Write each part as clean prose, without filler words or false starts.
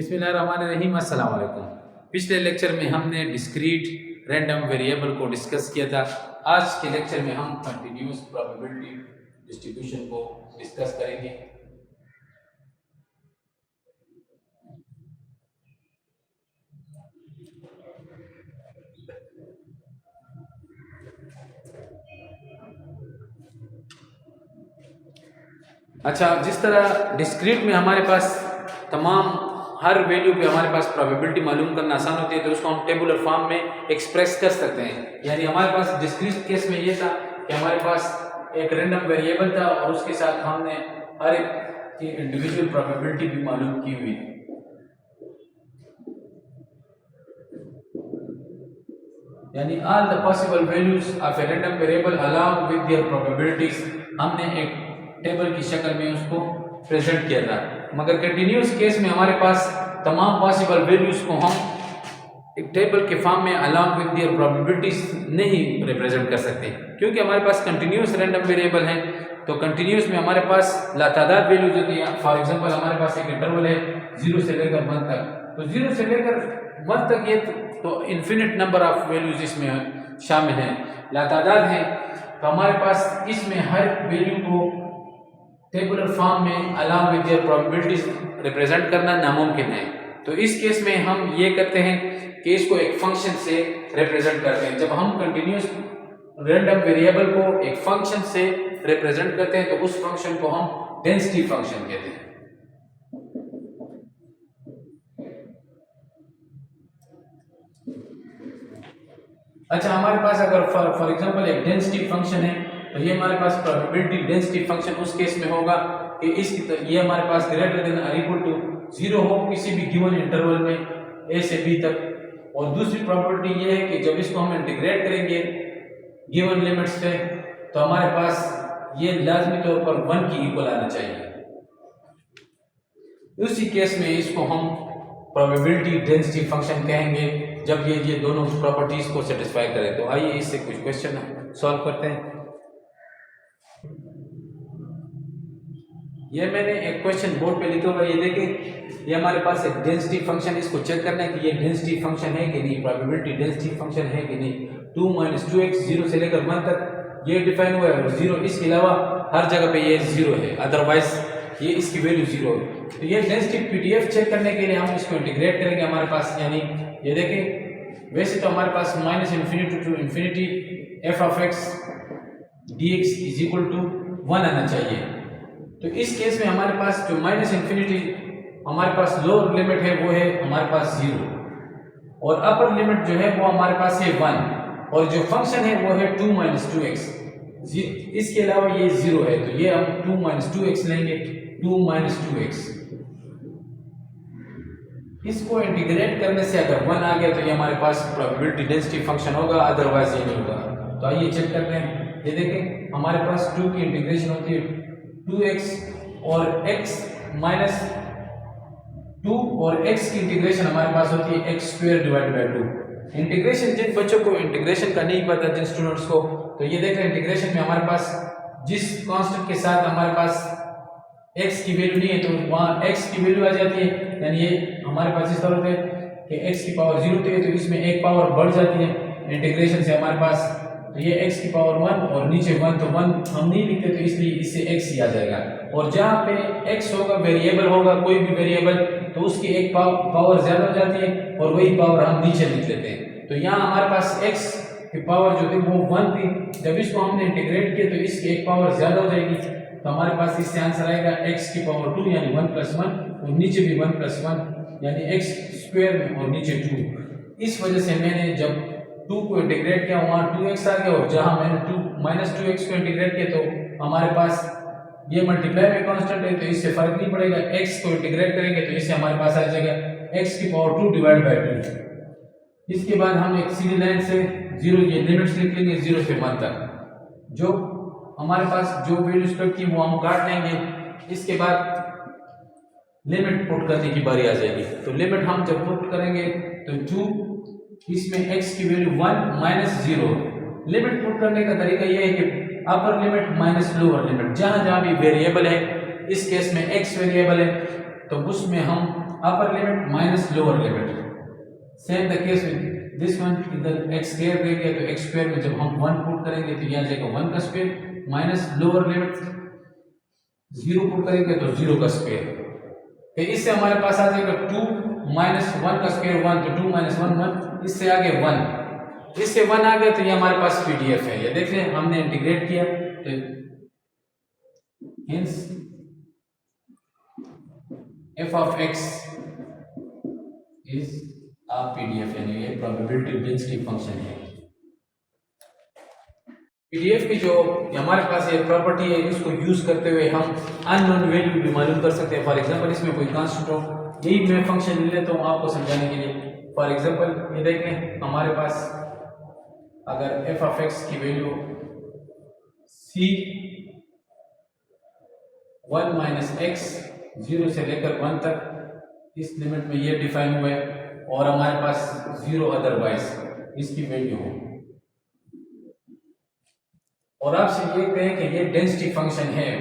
बिस्मिल्लाहिर्रहमानिर्रहीम, अस्सलाम वालेकुम। पिछले लेक्चर में हमने डिस्क्रीट रैंडम वेरिएबल को डिस्कस किया था। आज के लेक्चर में हम कंटिन्यूस प्रोबेबिलिटी डिस्ट्रीब्यूशन को डिस्कस करेंगे। अच्छा, जिस तरह डिस्क्रीट में हमारे पास तमाम हर वैल्यू पे हमारे पास प्रोबेबिलिटी मालूम करना आसान होती है, तो उसको हम टेबुलर फॉर्म में एक्सप्रेस कर सकते हैं। यानी हमारे पास डिस्क्रीट केस में ये था कि हमारे पास एक रैंडम वेरिएबल था और उसके साथ हमने हर एक की इंडिविजुअल प्रोबेबिलिटी भी मालूम की हुई। यानी all the possible values of a random variable along with their probabilities हमने एक टेबल की शक्ल में उसको प्रेजेंट किया था। मगर कंटिन्यूस केस में हमारे पास तमाम पॉसिबल वैल्यूज को हम एक टेबल के फॉर्म में अलॉन्ग विद देयर प्रोबेबिलिटीज नहीं रिप्रेजेंट कर सकते, क्योंकि हमारे पास कंटिन्यूस रैंडम वेरिएबल है। तो कंटिन्यूस में हमारे पास लातादाद वैल्यूज होती है। फॉर एग्जांपल हमारे पास एक इंटरवल है 0 से लेकर 1 तक, तो 0 से लेकर 1 तक ये तो इन्फिनिट नंबर ऑफ वैल्यूज इसमें शामिल हैं, लातादाद हैं। तो हमारे पास इसमें हर वैल्यू को टेबुलर फॉर्म में along with their probabilities represent करना नामुमकिन है। तो इस केस में हम ये करते हैं कि इसको एक फंक्शन से रिप्रेजेंट करते हैं। जब हम कंटिन्यूस रैंडम वेरिएबल को एक फंक्शन से रिप्रेजेंट करते हैं तो उस फंक्शन को हम डेंसिटी फंक्शन कहते हैं। अच्छा, हमारे पास अगर फॉर एग्जांपल एक डेंसिटी फंक्शन है, तो ये हमारे पास प्रोबेबिलिटी डेंसिटी फंक्शन उस केस में होगा कि इसकी ये हमारे पास ग्रेटर देन और इक्वल टू 0 हो किसी भी गिवन इंटरवल में a से b तक। और दूसरी प्रॉपर्टी ये है कि जब इसको हम इंटीग्रेट करेंगे गिवन लिमिट्स पे, तो हमारे पास ये लाजमी तौर पर 1 की इक्वल आना चाहिए। उसी केस में इसको हम प्रोबेबिलिटी डेंसिटी फंक्शन कहेंगे जब ये दोनों प्रॉपर्टीज को सेटिस्फाई करें। तो आइए इससे कुछ क्वेश्चन सॉल्व करते हैं। ये मैंने एक क्वेश्चन बोर्ड पे लिखा हुआ है, ये देखें। ये हमारे पास एक डेंसिटी फंक्शन, इसको चेक करना है कि ये डेंसिटी फंक्शन है कि नहीं, प्रोबेबिलिटी डेंसिटी फंक्शन है कि नहीं। 2 - 2x 0 से लेकर 1 तक ये डिफाइन हुआ है और 0 इसके अलावा हर जगह पे ये 0 है, अदरवाइज ये इसकी वैल्यू 0 है। तो ये डेंसिटी पीडीएफ चेक करने के लिए हम इसको इंटीग्रेट करेंगे हमारे पास। यानी ये देखें, वैसे तो हमारे पास -∞ to ∞ f of x dx is equal to 1 आना चाहिए। तो इस केस में हमारे पास जो -∞ हमारे पास लोअर लिमिट है वो है हमारे पास 0 और अपर लिमिट जो है वो हमारे पास है 1 और जो फंक्शन है वो है 2 - 2x। इसके अलावा ये 0 है, तो ये हम 2 - 2x लेंगे, 2 - 2x। इसको इंटीग्रेट करने से अगर 1 आ गया तो ये हमारे पास प्रोबेबिलिटी डेंसिटी फंक्शन होगा, अदरवाइज ये नहीं होगा। तो आइए चेक करते हैं। ये देखें, हमारे पास 2 की इंटीग्रेशन होती है 2x और x माइनस 2 और x की इंटीग्रेशन हमारे पास होती है x² / 2। इंटीग्रेशन जिन बच्चों को इंटीग्रेशन का नहीं पता, जिन स्टूडेंट्स को, तो ये देख रहे हैं इंटीग्रेशन में हमारे पास जिस कांस्टेंट के साथ हमारे पास x की वैल्यू नहीं है तो वहाँ x की वैल्यू आ जाती है। यानी ये हमारे पास इस तरह है कि x की पावर 0 थी तो इसमें एक पावर बढ़ जाती है इंटीग्रेशन से हमारे पास, तो ये x की पावर 1 और नीचे 1, तो 1 हम नहीं लिखते तो इसलिए इससे x ही आ जाएगा। और जहाँ पे x होगा, वेरिएबल होगा कोई भी वेरिएबल, तो उसकी एक पावर ज्यादा हो जाती है और वही पावर हम नीचे लिख लेते हैं। तो यहाँ हमारे पास x की पावर जो थी वो 1 थी, जब इसको हमने इंटीग्रेट किया तो इसकी एक पावर ज्यादा हो जाएगी, तो हमारे पास इससे आंसर आएगा x की पावर 2 यानी 1 + 1 और नीचे भी 1 + 1 यानी x² में और नीचे 2। इस वजह से मैंने जब 2 को इंटीग्रेट किया वहाँ 2x आ गया और जहाँ मैंने 2 - 2x को इंटीग्रेट किया तो हमारे पास ये मल्टीप्लाई में कांस्टेंट है तो इससे फर्क नहीं पड़ेगा। x को इंटीग्रेट करेंगे तो इससे हमारे पास आ जाएगा x की पावर 2 / 2। इसके बाद हम एक सीधी लाइन से 0 ये लिमिट्स लिख लेंगे 0 से 1 तक। जो हमारे पास जो वैल्यूज कट की वो हम काट लेंगे। इसके बाद लिमिट पुट करने की बारी आ जाएगी। तो लिमिट हम जब पुट करेंगे तो 2, इसमें x की वैल्यू 1 - 0। लिमिट पुट करने का तरीका यह है कि upper limit minus lower limit, जहां जहां भी वेरिएबल है, इस केस में x वेरिएबल है तो उसमें हम upper limit minus lower limit. Same the case with this one. इधर x square देंगे तो x square में जब हम 1 पुट करेंगे तो यहाँ जाएगा 1 का square minus lower limit 0 put करेंगे तो 0 का स्क्वायर। तो इससे हमारे पास आ जाएगा 2 माइनस 1 का स्क्वायर 1, तो 2 माइनस 1 1, इससे आगे 1, इससे 1 आ गया तो ये हमारे पास पीडीएफ है। ये देख लें हमने इंटीग्रेट किया तो hence f of x is a PDF, यानी ये प्रोबेबिलिटी डेंसिटी फंक्शन है। पीडीएफ की जो हमारे पास ये प्रॉपर्टी है इसको यूज करते हुए हम अननोन वैल्यू भी मालूम कर सकते हैं। फॉर एग्जांपल इसमें कोई कांस्टेंट हो, यही मैं फंक्शन ले लेता हूँ आपको समझाने के लिए। फॉर एग्जांपल ये देख लें हमारे पास अगर f of x की वैल्यू c 1 माइनस x 0 से लेकर 1 तक इस लिमिट में ये डिफाइन हुआ है और हमारे पास 0 अदरवाइज इसकी वैल्यू हो, और आपसे ये कहें कि ये डेंसिटी फंक्शन है,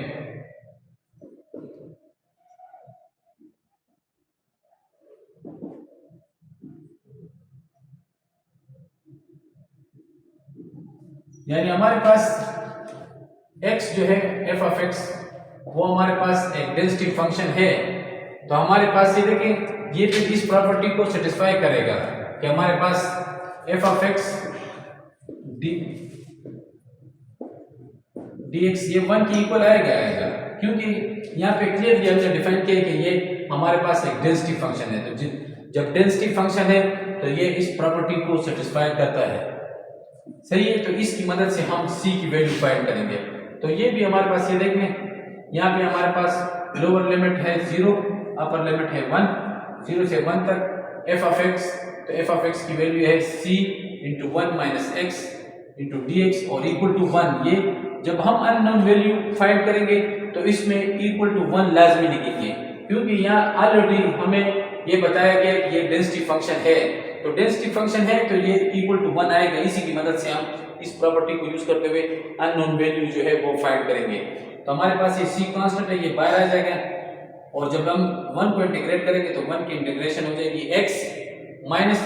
यानी हमारे पास x जो है f of x वो हमारे पास एक डेंसिटी फंक्शन है, तो हमारे पास ये देखिए ये भी इस प्रॉपर्टी को सेटिस्फाई करेगा कि हमारे पास f of x dx ये 1 की इक्वल आएगा, क्योंकि यहाँ पे क्लियरली हमने डिफाइन किया कि ये हमारे पास एक डेंसिटी फंक्शन है। तो जब डेंसिटी फंक्शन है तो ये इस प्रॉपर्टी को सेटिस्फाई करता है, सही है। तो इसकी मदद से हम c की वैल्यू फाइंड करेंगे। तो ये भी हमारे पास ये देख लें यहाँ पे हमारे पास लोअर लिमिट है 0, अपर लिमिट है 1, 0 से 1 तक f of x, तो f of x की वैल्यू है c into 1 minus x into dx और इक्वल टू 1। ये जब हम अननोन वैल्यू फाइंड करेंगे तो इसमें इक्वल टू 1 लाजमी लिखेंगे, क्योंकि यहाँ ऑलरेडी हमें ये बताया गया कि ये डेंसिटी फंक्शन है। तो डेंसिटी फंक्शन है तो ये इक्वल टू 1 आएगा। इसी की मदद से हम इस प्रॉपर्टी को यूज करते हुए अननोन वैल्यू जो है वो फाइंड करेंगे। तो हमारे पास ये c कांस्टेंट है, ये बाहर आ जाएगा, और जब हम 1 को इंटीग्रेट करेंगे तो 1 की इंटीग्रेशन हो जाएगी x माइनस,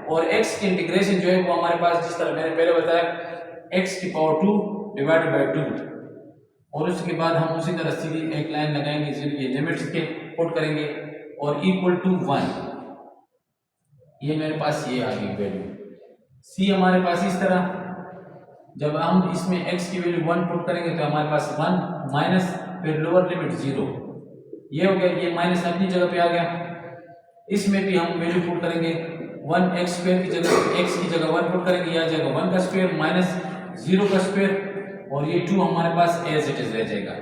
और x की इंटीग्रेशन जो है वो हमारे पास जिस तरह मैंने पहले बताया x की पावर 2 डिवाइडेड बाय 2, और उसके बाद हम उसी तरह सीधी एक लाइन लगाएंगे, ये लिमिट्स के पुट करेंगे और इक्वल टू 1। ये मेरे पास ये आ गई वैल्यू c हमारे पास इस तरह। जब हम इसमें x की वैल्यू 1 पुट करेंगे तो हमारे पास 1 माइनस फिर लोअर लिमिट 0, ये हो गया, ये माइनस अपनी जगह पे आ गया। इसमें भी हम वैल्यू पुट करेंगे 1 x स्क्वायर की जगह x की जगह 1 पुट करेंगे, यह आ जाएगा 1 का स्क्वायर माइनस 0 का स्क्वायर, और ये 2 हमारे पास एज इट इज रह जाएगा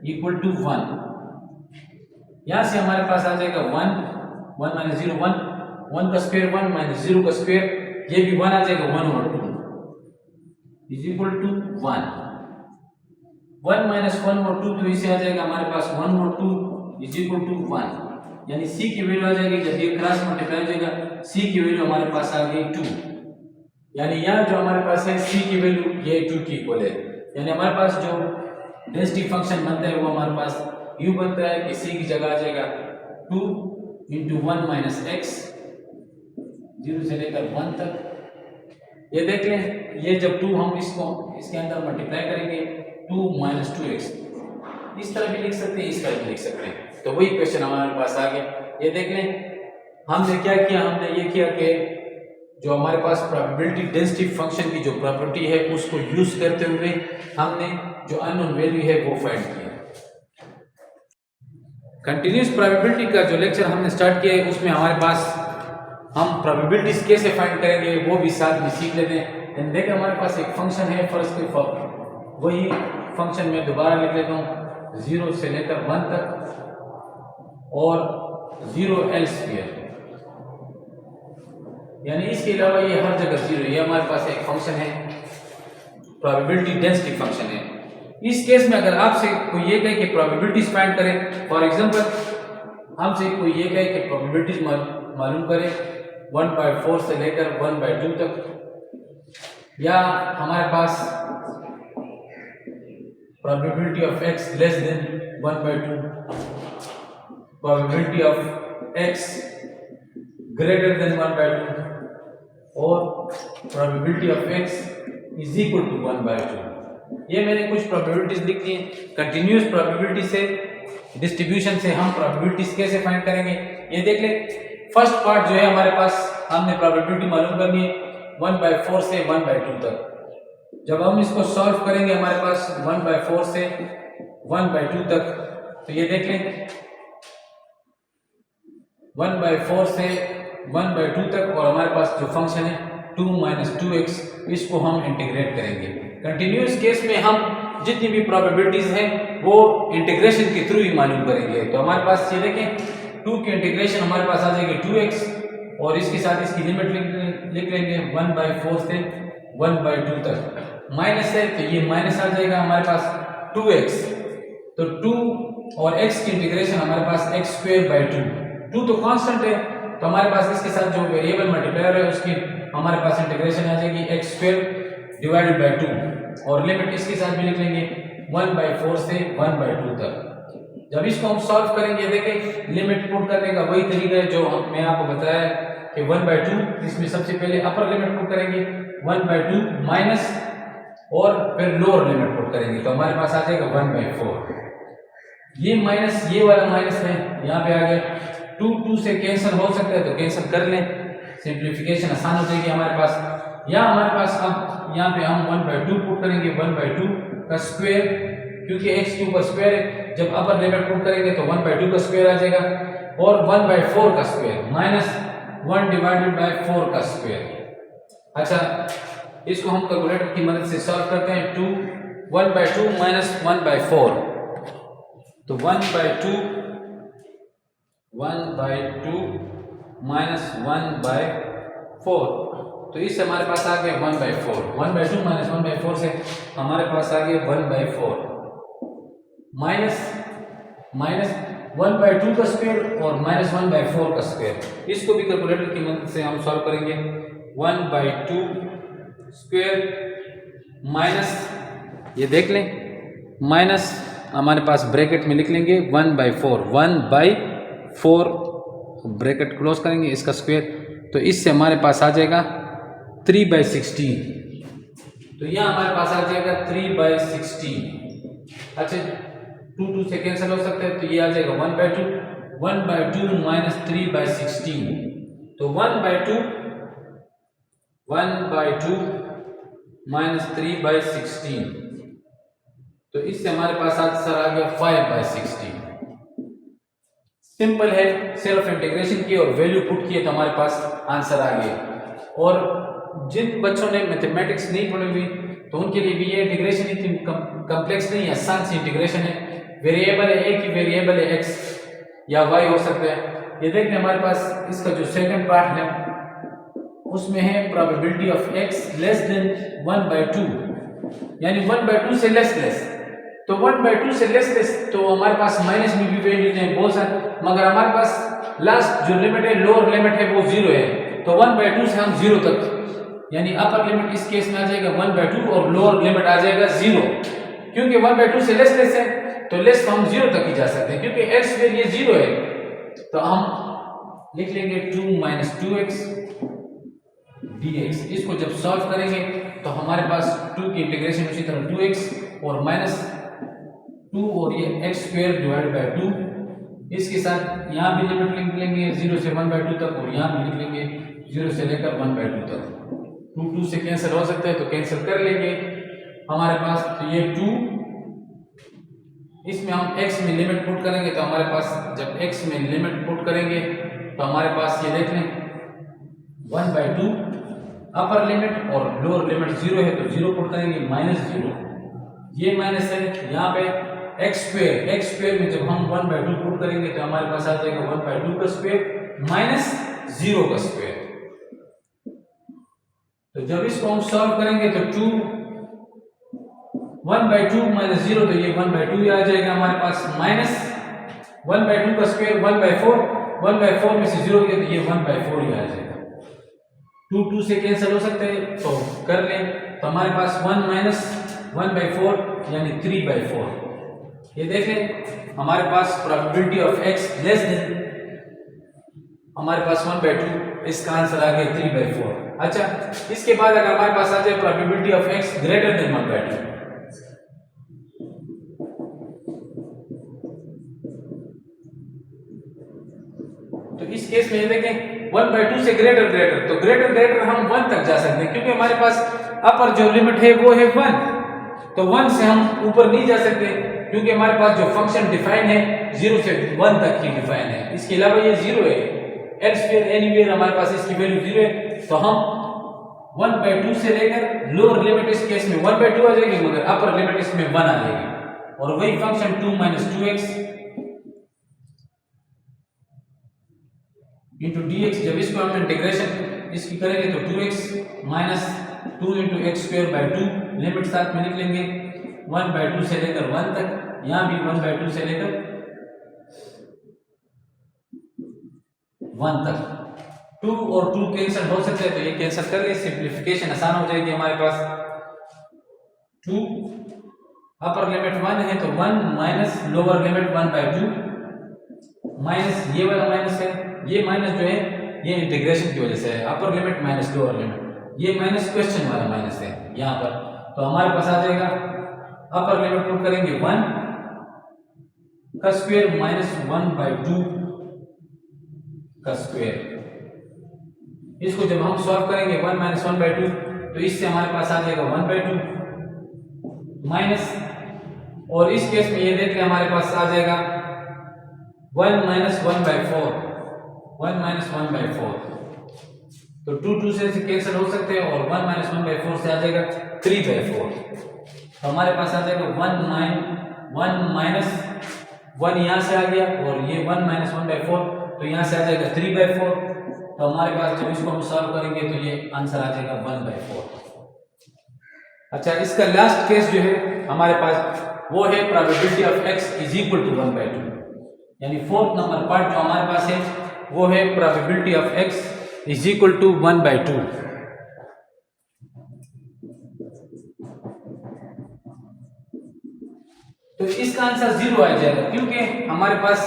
इक्वल टू 1। यहां से हमारे पास आ जाएगा 1 माइनस 0 1 का स्क्वायर 1 माइनस 0 का स्क्वायर, ये भी 1 आ जाएगा 1 और 2 इज इक्वल टू 1। 1 माइनस 1 और 2 तो इसे आ जाएगा हमारे पास 1 और 2 इज इक्वल टू 1, यानी c की वैल्यू आ जाएगी, जब ये क्रॉस मल्टीप्लाई हो जाएगा c की वैल्यू हमारे पास आ गई 2, यानी यहाँ जो हमारे पास है c की वैल्यू ये 2 की इक्वल है। यानी हमारे पास जो डेंसिटी फंक्शन बनता है वो हमारे पास यूं बनता है कि c की जगह आ जाएगा 2 इंटू 1 माइनस x 0 से लेकर 1 तक। ये देख लें ये जब 2 हम इसको इसके अंदर मल्टीप्लाई करेंगे 2 माइनस 2x, इस तरह भी लिख सकते हैं, इस तरह भी लिख सकते हैं। तो वही क्वेश्चन हमारे पास आ गया। ये देख लें हमने क्या किया, हमने ये किया कि जो हमारे पास प्रोबेबिलिटी डेंसिटी फंक्शन की जो प्रॉपर्टी है उसको यूज करते हुए हमने जो अननोन वैल्यू है वो फाइंड किया। कंटिन्यूस प्रोबेबिलिटी का जो लेक्चर हमने स्टार्ट किया है उसमें हमारे पास हम प्रोबेबिलिटीज कैसे फाइंड करेंगे वो भी साथ में सीख लेते हैं। देखिए हमारे पास एक फंक्शन है फर्स्ट के फॉर्म, वही फंक्शन में दोबारा लिख लेता हूँ 0 से लेकर 1 तक और 0 एल स्क्वायर, यानी इसके अलावा ये हर जगह 0। ये हमारे पास एक फंक्शन है प्रोबेबिलिटी डेंसिटी फंक्शन है। इस केस में अगर आपसे कोई ये कहे कि प्रोबेबिलिटीज फाइंड करें, फॉर एग्जांपल हमसे कोई ये कहे कि प्रोबेबिलिटीज मालूम करें 1/4 से लेकर 1/2 तक, या हमारे पास probability of x less than 1/2, probability of x greater than 1/2 और probability of x is equal to 1/2। ये मैंने कुछ प्रोबेबिलिटीज लिख दी हैं। कंटिन्यूस प्रोबेबिलिटी से, डिस्ट्रीब्यूशन से हम प्रोबेबिलिटीज कैसे फाइंड करेंगे ये देख ले। फर्स्ट पार्ट जो है हमारे पास, हमने प्रोबेबिलिटी मालूम करनी है 1/4 से 1/2 तक। जब हम इसको सॉल्व करेंगे हमारे पास 1/4 से 1/2 तक, तो ये देख लें 1/4 से 1/2 तक, और हमारे पास जो फंक्शन है 2 - 2x, इसको हम इंटीग्रेट करेंगे। कंटिन्यूस केस में हम जितनी भी प्रोबेबिलिटीज हैं वो इंटीग्रेशन के थ्रू ही मालूम करेंगे। तो हमारे पास ये देखें 2 की इंटीग्रेशन हमारे पास आ जाएगी 2x, और इसके साथ इसकी लिमिट लिख लेंगे 1/4 से 1/2 तक। माइनस है तो ये माइनस आ जाएगा हमारे पास 2x, तो 2 और x की इंटीग्रेशन हमारे पास x²/2। 2 तो कांस्टेंट है, तो हमारे पास इसके साथ जो वेरिएबल मल्टीप्लायर है उसकी हमारे पास इंटीग्रेशन आ जाएगी x²/2, और लिमिट इसके साथ भी लिख लेंगे 1/4 से 1/2 तक। जब इसको हम सॉल्व करेंगे, देखें लिमिट पुट करने का वही तरीका है जो मैं आपको बताया कि 1/2, इसमें सबसे पहले अपर लिमिट पुट करेंगे 1/2 माइनस, और फिर लोअर लिमिट पुट करेंगे, तो हमारे पास आ जाएगा 1/4। ये माइनस, ये वाला माइनस है यहाँ पे आ गया। 2 से कैंसिल हो सकता है तो कैंसिल कर लें, सिंप्लीफिकेशन आसान हो जाएगी हमारे पास। यहाँ हमारे पास अब यहाँ पे हम 1/2 पुट करेंगे, 1/2 का स्क्वायर, क्योंकि x के ऊपर स्क्वायर है। जब अपर लिमिट पुट करेंगे तो 1/2 का स्क्वायर आ जाएगा, और 1/4 का स्क्वायर माइनस 1/4 का स्क्वायर। अच्छा, इसको हम कैलकुलेटर की मदद से सॉल्व करते हैं। 1/2 माइनस 1/4, तो 1/2 माइनस 1/4, तो इससे हमारे पास आ गया 1/4। 1/2 माइनस 1/4 से हमारे पास आ गया 1/4, माइनस 1/2 का स्क्वायर और माइनस 1/4 का स्क्वायर। इसको भी कैलकुलेटर की मदद से हम सॉल्व करेंगे। 1/2 स्क्वायर माइनस, ये देख लें, माइनस हमारे पास ब्रैकेट में लिख लेंगे 1/4, 1/4 ब्रैकेट क्लोज करेंगे, इसका स्क्वायर, तो इससे हमारे पास आ जाएगा 3/16। तो यहाँ हमारे पास आ जाएगा 3/16। अच्छा, 2 से कैंसिल हो सकता है, तो ये आ जाएगा 1/2 माइनस 3/16, तो 1/2 माइनस 3/16, तो इससे हमारे पास आंसर आ गया 5/16। सिंपल है, सिर्फ इंटीग्रेशन की और वैल्यू पुट किए तो हमारे पास आंसर आ गया। और जिन बच्चों ने मैथमेटिक्स नहीं पढ़ी हुई तो उनके लिए भी ये इंटीग्रेशन इतनी कम्प्लेक्स नहीं है, आसान सी इंटीग्रेशन है। वेरिएबल है, एक ही वेरिएबल है x या y हो सकता है। ये देखते हैं हमारे पास इसका जो सेकंड पार्ट है उसमें है probability of x less than 1/2, यानी 1/2 से लेस, तो 1/2 से लेस तो हमारे पास माइनस में भी वैल्यूज हैं बहुत सारे, मगर हमारे पास लास्ट जो लिमिट है, लोअर लिमिट है, वो 0 है। तो 1/2 से हम 0 तक, यानी अपर लिमिट इस केस में आ जाएगा 1/2 और लोअर लिमिट आ जाएगा 0। क्योंकि 1/2 से लेस है तो लेस तो हम 0 तक ही जा सकते हैं, क्योंकि x स्क्वायर ये 0 है, तो हम लिख लेंगे 2 - 2x dx। इसको जब सॉल्व करेंगे तो हमारे पास 2 की इंटीग्रेशन उसी तरह 2x और माइनस 2 और ये x²/2, इसके साथ यहाँ भी लिमिट लिख लेंगे 0 से 1/2 तक, और यहाँ भी लिख लेंगे 0 से लेकर 1/2 तक। 2 से कैंसिल हो सकता है तो कैंसिल कर लेंगे हमारे पास, तो ये 2, इसमें हम x में लिमिट पुट करेंगे तो हमारे पास, जब x में लिमिट पुट करेंगे तो हमारे पास ये देख लें 1/2 अपर लिमिट और लोअर लिमिट 0 है तो 0 पुट करेंगे, -0, ये माइनस है यहाँ पे x² में जब हम 1/2 पुट करेंगे तो हमारे पास आ जाएगा 1/2 का स्क्वायर माइनस 0 का स्क्वायर। तो जब इसको हम सॉल्व करेंगे तो 1/2 माइनस 0, तो ये 1/2 आ जाएगा हमारे पास, माइनस 1/2 का स्क्वायर 1/4 में से 0 गया तो ये 1/4 ही आ जाएगा। 2 से कैंसिल हो सकते हैं तो कर लें, तो हमारे पास 1 माइनस 1/4 यानी 3/4। ये देखें हमारे पास probability of x less than हमारे पास 1/2, इसका आंसर आ गया 3/4। अच्छा, इसके बाद अगर हमारे पास आ जाए probability of x greater than 1/2, तो इस केस में ये देखें 1/2 से ग्रेटर, तो ग्रेटर हम 1 तक जा सकते हैं, क्योंकि हमारे पास अपर जो लिमिट है वो है 1, तो 1 से हम ऊपर नहीं जा सकते, क्योंकि हमारे पास जो फंक्शन डिफाइन है 0 से 1 तक ही डिफाइन है। इसके अलावा ये 0 है, एल्सवेयर एनीवेयर हमारे पास इसकी वैल्यू 0 है, तो हम 1/2 से लेकर लोअर लिमिट इस केस में 1/2 आ जाएगी, मगर अपर लिमिट इसमें 1 आ जाएगी। और वही फंक्शन 2 - 2x इंटू dx, जब इसको हम इंटीग्रेशन इसकी करेंगे तो 2x minus 2 into x square by 2, limit साथ में निकलेंगे 1/2 से लेकर 1 तक, यहाँ भी 1/2 से लेकर 1 तक। 2 और 2 कैंसिल हो सकते हैं, तो ये कैंसिल करके सिंप्लीफिकेशन आसान हो जाएगी। हमारे पास 2 अपर लिमिट 1 है, तो 1 माइनस लोअर लिमिट 1/2 माइनस ये वाला माइनस है, ये माइनस जो है ये इंटीग्रेशन की वजह से है, upper limit minus lower limit, ये माइनस क्वेश्चन वाला माइनस है यहाँ पर। तो हमारे पास आ जाएगा अपर लिमिट पुट करेंगे 1 का स्क्वायर माइनस 1/2 का स्क्वायर। इसको जब हम सॉल्व करेंगे 1 - 1/2, तो इससे हमारे पास आ जाएगा 1/2 माइनस, और इस केस में ये देख लें हमारे पास आ जाएगा 1 - 1/4, 1 - 1/4, तो 2 से कैंसिल हो सकते हैं, और 1 - 1/4 से आ जाएगा 3/4। तो हमारे पास आ जाएगा 1 माइनस 1 यहाँ से आ गया, और ये 1 - 1/4, तो यहाँ से आ जाएगा 3/4। तो हमारे पास जब इसको हम सॉल्व करेंगे तो ये आंसर आ जाएगा 1/4। अच्छा, इसका लास्ट केस जो है हमारे पास वो है probability of x is equal to 1/2, यानी 4th नंबर पार्ट जो हमारे पास है वो है probability of x is equal to 1/2। तो इसका आंसर 0 आ जाएगा, क्योंकि हमारे पास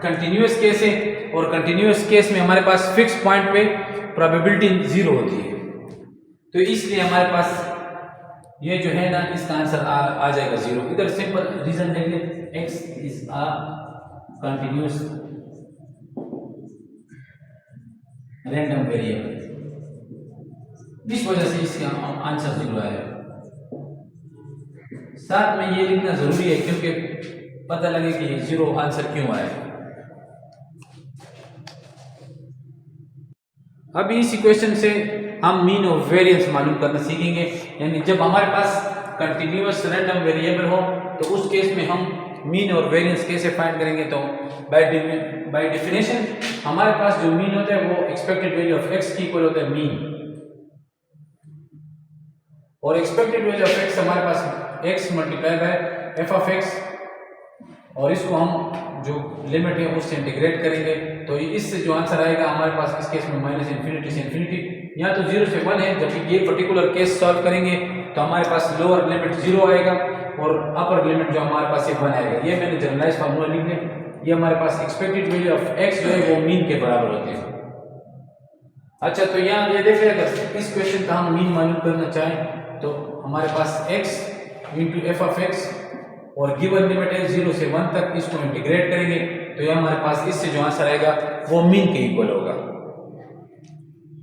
कंटिन्यूअस केस है, और कंटिन्यूअस केस में हमारे पास फिक्स पॉइंट पे प्रोबेबिलिटी 0 होती है, तो इसलिए हमारे पास ये जो है ना इसका आंसर आ जाएगा 0। इधर सिंपल रीजन देख लें, x is a continuous random variable, इस वजह से इसका आंसर 0 आएगा। साथ में ये लिखना जरूरी है, क्योंकि पता लगे कि 0 आंसर क्यों आया। अभी इस इक्वेशन से हम मीन और वेरिएंस मालूम करना सीखेंगे, यानी जब हमारे पास कंटिन्यूअस रैंडम वेरिएबल हो तो उस केस में हम मीन और वेरिएंस कैसे फाइंड करेंगे। तो बाय डेफिनेशन हमारे पास जो मीन होता है वो एक्सपेक्टेड वैल्यू ऑफ x की इक्वल होता है मीन, और एक्सपेक्टेड वैल्यू ऑफ x हमारे पास x multiply by f of x, और इसको हम जो लिमिट है उससे इंटीग्रेट करेंगे, तो इससे जो आंसर आएगा हमारे पास इस केस में माइनस इन्फिनिटी से इन्फिनिटी, या तो 0 से 1 है। जब ये पर्टिकुलर केस सॉल्व करेंगे तो हमारे पास लोअर लिमिट 0 आएगा, और अपर लिमिट जो हमारे पास 1 आएगा। ये मैंने जनरलाइज फार्मूला लिख लिया, ये हमारे पास एक्सपेक्टेड वैल्यू ऑफ x जो है वो मीन के बराबर होते हैं। अच्छा, तो यहाँ ये देख रहे अगर इस क्वेश्चन का हम मीन मालूम करना चाहें तो हमारे पास x into F of x, और गिवन लिमिट है 0 से 1 तक, इसको इंटीग्रेट करेंगे तो ये हमारे पास इससे जो आंसर आएगा वो मीन के इक्वल होगा।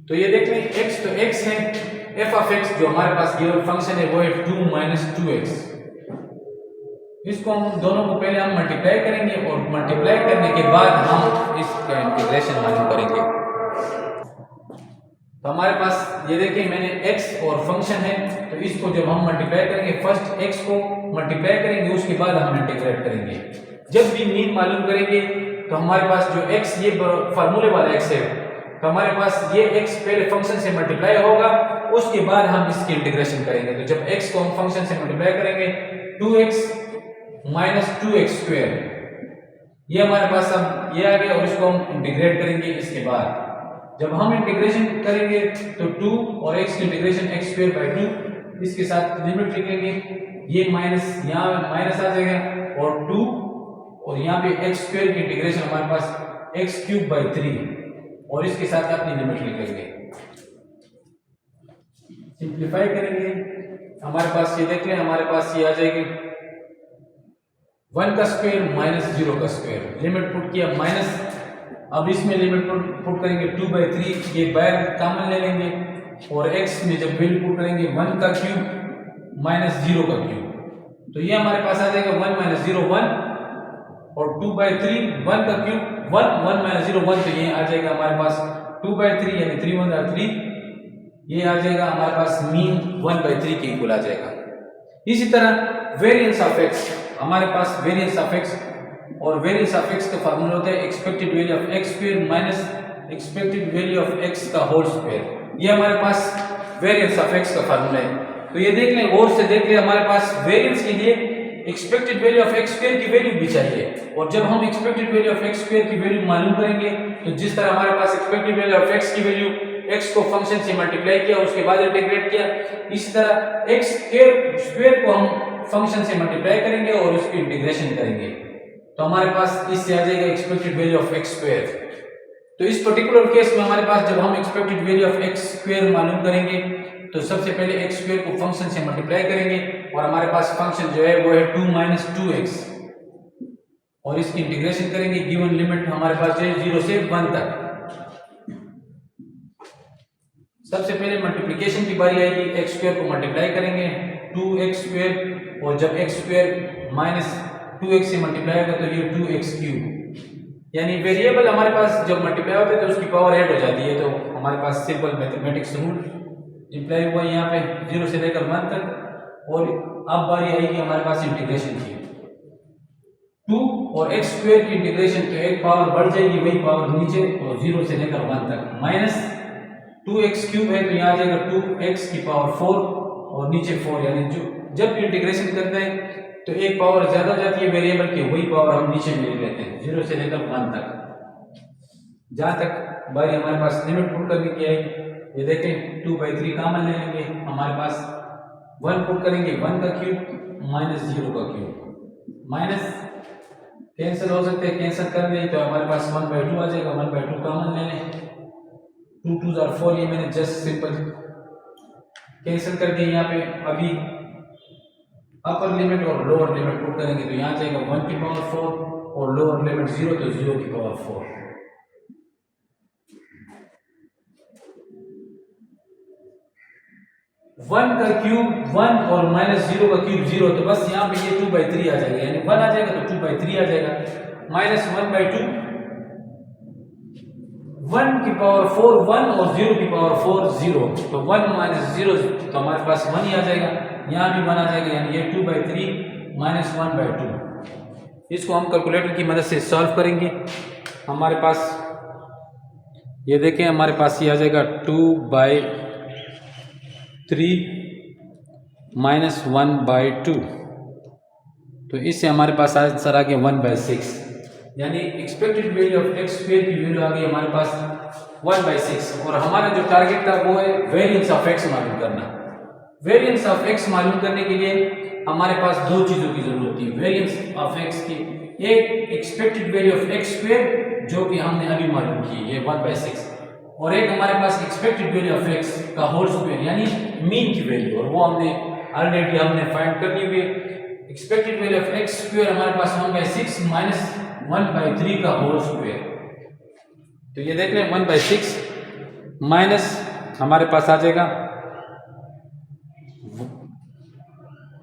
तो ये देख लें x तो x है, f ऑफ x जो हमारे पास गिवन फंक्शन है वो है 2 - 2x। इसको हम दोनों को पहले हम मल्टीप्लाई करेंगे, और मल्टीप्लाई करने के बाद हम इसका इंटीग्रेशन मालूम करेंगे। तो हमारे पास ये देखिए मैंने x और फंक्शन है, तो इसको जब हम मल्टीप्लाई करेंगे फर्स्ट x को मल्टीप्लाई करेंगे, उसके बाद हम इंटीग्रेट करेंगे। जब भी मीन मालूम करेंगे तो हमारे पास जो x ये फार्मूले वाला x है, तो हमारे पास ये x पहले फंक्शन से मल्टीप्लाई होगा, उसके बाद हम इसकी इंटीग्रेशन करेंगे। तो जब x को हम फंक्शन से मल्टीप्लाई करेंगे 2x माइनस 2x स्क्वायर, ये हमारे पास अब ये आ गया, और इसको हम इंटीग्रेट करेंगे। इसके बाद जब हम इंटीग्रेशन करेंगे तो 2 और x की इंटीग्रेशन x स्क्वायर बाई 2, इसके साथ लिमिट लिखेंगे, ये माइनस यहाँ माइनस आ जाएगा, और 2 और यहाँ पे x स्क्वायर की इंटीग्रेशन हमारे पास x क्यूब बाई 3, और इसके साथ अपनी लिमिट लिख लेंगे। सिंप्लीफाई करेंगे, हमारे पास ये देख लें, हमारे पास ये आ जाएगी 1 का स्क्वायर माइनस 0 का स्क्वायर, लिमिट पुट किया माइनस, अब इसमें लिमिट पुट करेंगे 2/3, ये बाहर कॉमन ले लेंगे और x में जब वैल्यू पुट करेंगे 1 का क्यूब माइनस 0 का क्यूब, तो ये हमारे पास आ जाएगा 1 माइनस 0 1 और 2/3 1 का क्यूब 1 1 माइनस 0 1, तो ये आ जाएगा हमारे पास 2/3 यानी 3 1 3, ये आ जाएगा हमारे पास मीन 1/3 के इक्वल आ जाएगा। इसी तरह वेरिएंस ऑफ x, हमारे पास वेरिएंस ऑफ x और वेरिएंस ऑफ x का फार्मूला होता है expected value of x square minus expected value of x का होल स्क्वायर, ये हमारे पास वेरिएंस ऑफ x का फार्मूला है। तो ये देख लें, गौर से देख लें, हमारे पास वेरिएंस के लिए expected value of x square की वैल्यू भी चाहिए, और जब हम expected value of x square की वैल्यू मालूम करेंगे तो जिस तरह हमारे पास एक्सपेक्टेड वैल्यू ऑफ x की वैल्यू x को फंक्शन से मल्टीप्लाई किया उसके बाद इंटीग्रेट किया, इसी तरह x स्क्वायर को हम फंक्शन से मल्टीप्लाई करेंगे और उसकी इंटीग्रेशन करेंगे, तो हमारे पास इससे आ जाएगा expected value of x square. तो इस पर्टिकुलर केस में हमारे पास जब हम expected value of x square मालूम करेंगे तो सबसे पहले x स्क्वायर को फंक्शन से मल्टीप्लाई करेंगे और हमारे पास फंक्शन जो है वो है 2 माइनस 2x, और इसकी इंटीग्रेशन करेंगे, गिवन लिमिट हमारे पास है 0 से 1 तक। सबसे पहले मल्टीप्लिकेशन की बारी आएगी, x स्क्वायर को मल्टीप्लाई करेंगे 2x स्क्वायर, और जब x स्क्वायर माइनस 2x से मल्टीप्लाई होगा तो ये 2x क्यूब, यानी वेरिएबल हमारे पास जब मल्टीप्लाई होता है तो उसकी पावर ऐड हो जाती है, तो हमारे पास सिंपल मैथमेटिक्स रूल अप्लाई हुआ यहाँ पे 0 से लेकर 1 तक। और अब बारी आएगी हमारे पास इंटीग्रेशन की, 2 और x स्क्वायर की इंटीग्रेशन, तो एक पावर बढ़ जाएगी वही पावर नीचे, और 0 से लेकर 1 तक माइनस 2x क्यूब है तो यहाँ आ जाएगा 2x की पावर 4 और नीचे 4, यानी जो जब भी इंटीग्रेशन करते हैं तो एक पावर ज्यादा जाती है वेरिएबल की, वही पावर हम नीचे में ले लेते हैं 0 से लेकर 1 तक। जहां तक बारी हमारे पास लिमिट पुट करने की आई, ये देखें 2/3 कॉमन ले लेंगे, हमारे पास 1 पुट करेंगे 1 का क्यूब माइनस 0 का क्यूब, माइनस कैंसिल हो सकते हैं, कैंसिल कर दें तो हमारे पास 1/2 आ जाएगा, 1/2 कॉमन ले लें, 2 2 are 4, ये मैंने जस्ट सिंपल कैंसिल कर दिया। यहाँ पे अभी अपर लिमिट और लोअर लिमिट पुट करेंगे तो यहाँ जाएगा 1 की पावर 4 और लोअर लिमिट 0 तो 0 की पावर 4। 1 का क्यूब 1 और माइनस 0 का क्यूब 0, तो बस यहाँ पे ये 2/3 आ जाएगा, यानी 1 आ जाएगा तो 2/3 आ जाएगा, माइनस 1/2, 1 की पावर 4 1 और 0 की पावर 4 0, तो 1 माइनस 0 तो हमारे पास 1 ही आ जाएगा, यहाँ भी 1 आ जाएगा, यानी ये 2/3 माइनस 1/2। इसको हम कैलकुलेटर की मदद से सॉल्व करेंगे। हमारे पास ये देखें, हमारे पास ये आ जाएगा 2/3 माइनस 1/2, तो इससे हमारे पास आंसर आ गया 1/6, यानी expected value of x square की वैल्यू आ गई हमारे पास 1/6, और हमारा जो टारगेट था वो है वेरिएंस ऑफ x मालूम करना। वेरिएंस ऑफ x मालूम करने के लिए हमारे पास दो चीजों की जरूरत थी वेरिएंस ऑफ x की, एक expected value of x square जो कि हमने अभी मालूम की ये 1/6, और एक हमारे पास एक्सपेक्टेड वैल्यू ऑफ x का होल स्क्वायर यानी मीन की वैल्यू, और वो हमने ऑलरेडी फाइंड कर ली हुई है। Expected value of x square हमारे पास 1/6 माइनस 1/3 का होल स्क्वायर, तो ये देख लें 1/6 माइनस हमारे पास आ जाएगा,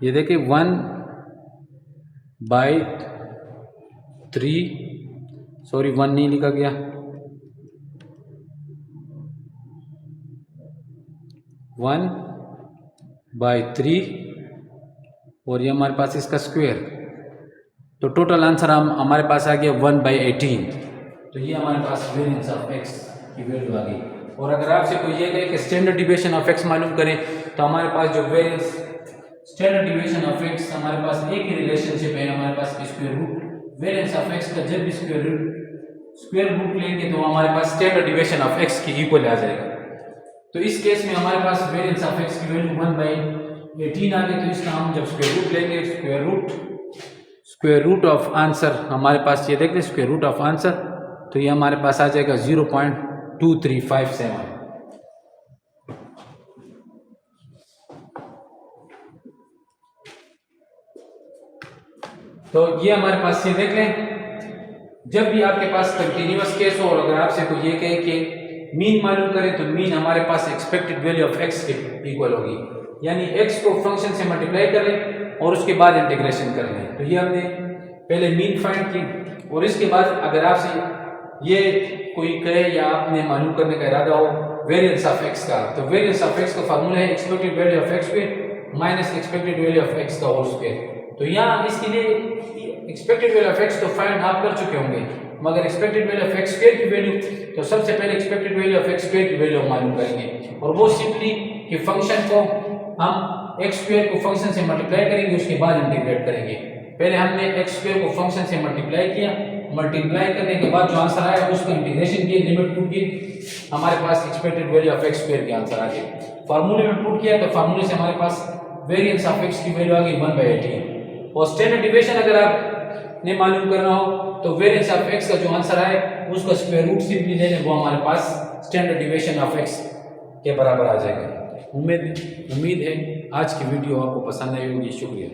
ये देखिए 1/3, सॉरी 1 नहीं लिखा गया, 1/3 और ये हमारे पास इसका स्क्वायर, तो टोटल आंसर हमारे पास आ गया 1/18, तो ये हमारे पास वेरिएंस ऑफ x की वैल्यू आ गई। और अगर आपसे कोई ये कहे कि स्टैंडर्ड डिविएशन ऑफ x मालूम करें तो हमारे पास जो variance standard deviation of x हमारे पास एक ही रिलेशनशिप है, हमारे पास square root variance of x का जब भी स्क्वायर रूट लेंगे तो हमारे पास स्टैंडर्ड डिविएशन ऑफ x की इक्वल आ जाएगा। तो इस केस में हमारे पास वेरिएंस ऑफ x की वैल्यू 1/18 आ गई, तो इसका हम जब स्क्वायर रूट लेंगे स्क्वायर रूट ऑफ आंसर हमारे पास ये देख लें स्क्वायर रूट ऑफ आंसर, तो ये हमारे पास आ जाएगा 0.001 2357। तो ये हमारे पास, ये देख लें, जब भी आपके पास कंटिन्यूअस केस हो और अगर आपसे कोई ये कहे कि मीन मालूम करें, तो मीन हमारे पास एक्सपेक्टेड वैल्यू ऑफ एक्स के इक्वल होगी, यानी एक्स को फंक्शन से मल्टीप्लाई कर लें और उसके बाद इंटीग्रेशन कर लें। तो ये हमने पहले मीन फाइंड की, और इसके बाद अगर आपसे ये कोई कहे या आपने मालूम करने का इरादा हो वेरिएंस ऑफ एक्स का, तो वेरिएंस ऑफ एक्स का फार्मूला है expected value of X square minus expected value of x का होल स्क्वायर। तो यहाँ इसके लिए एक्सपेक्टेड वैल्यू ऑफ एक्स तो फाइंड आप कर चुके होंगे, मगर expected value of X square की वैल्यू, तो सबसे पहले expected value of X square की वैल्यू हम मालूम करेंगे, और वो सिंपली कि फंक्शन को हम एक्स स्क्वायर को फंक्शन से मल्टीप्लाई करेंगे, उसके बाद इंटीग्रेट करेंगे। पहले हमने एक्स स्क्वायर को फंक्शन से मल्टीप्लाई किया, मल्टीप्लाई करने के बाद जो आंसर आया उसको इंटीग्रेशन किए, लिमिट पुट की, हमारे पास expected value of X square के आंसर आ गए। फार्मूले में पुट किया तो फार्मूले से हमारे पास वेरिएंस ऑफ एक्स की वैल्यू आ गई 1/18। और स्टैंडर्ड डिविएशन अगर आपने मालूम करना हो तो वेरिएंस ऑफ एक्स का जो आंसर आए उसका स्क्वायर रूट सिंपली ले लें, वो हमारे पास स्टैंडर्ड डिविएशन ऑफ एक्स के बराबर आ जाएगा। उम्मीद है आज की वीडियो आपको पसंद आई होगी। शुक्रिया।